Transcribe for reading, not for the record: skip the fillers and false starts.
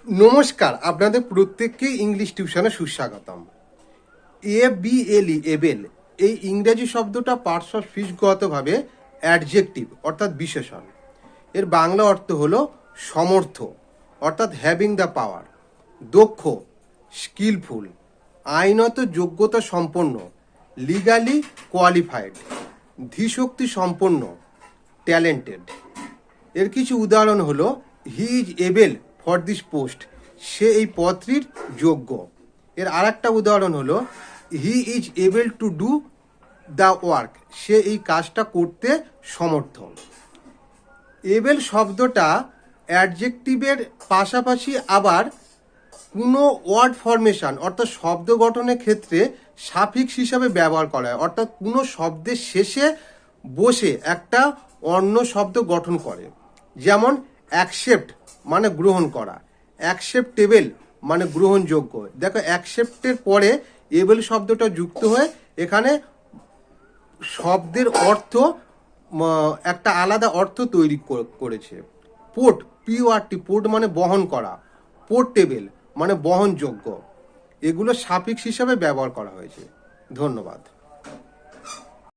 নমস্কার, আপনাদের প্রত্যেককে ইংলিশ টিউশনে সুস্বাগতম। এবেল এই ইংরেজি শব্দটা পার্টস অফ স্পিচগতভাবে অ্যাডজেক্টিভ অর্থাৎ বিশেষণ। এর বাংলা অর্থ হলো সমর্থ অর্থাৎ হ্যাভিং দ্য পাওয়ার, দক্ষ স্কিলফুল, আইনত যোগ্যতা সম্পন্ন লিগালি কোয়ালিফাইড, ধীশক্তি সম্পন্ন ট্যালেন্টেড। এর কিছু উদাহরণ হলো he is able for this post, সে এই পদটির যোগ্য। এর আর একটা উদাহরণ হলো he is able to do the work, সে এই কাজটা করতে সমর্থ। এবেল শব্দটা অ্যাডজেক্টিভের পাশাপাশি আবার কোনো ওয়ার্ড ফরমেশন অর্থাৎ শব্দ গঠনের ক্ষেত্রে সাফিক্স হিসাবে ব্যবহার করা হয়, অর্থাৎ কোনো শব্দের শেষে বসে একটা অন্য শব্দ গঠন করে। যেমন অ্যাকসেপ্ট মানে গ্রহণ করা, অ্যাকসেপ্টেবল মানে গ্রহণযোগ্য। দেখো অ্যাকসেপ্টের পরে এবেল শব্দটা যুক্ত হয়ে এখানে শব্দের অর্থ একটা আলাদা অর্থ তৈরি করেছে। পোর্ট পিওআরটি পোর্ট মানে বহন করা, পোর্টেবল মানে বহনযোগ্য। এগুলো সাফিক্স হিসাবে ব্যবহার করা হয়েছে। ধন্যবাদ।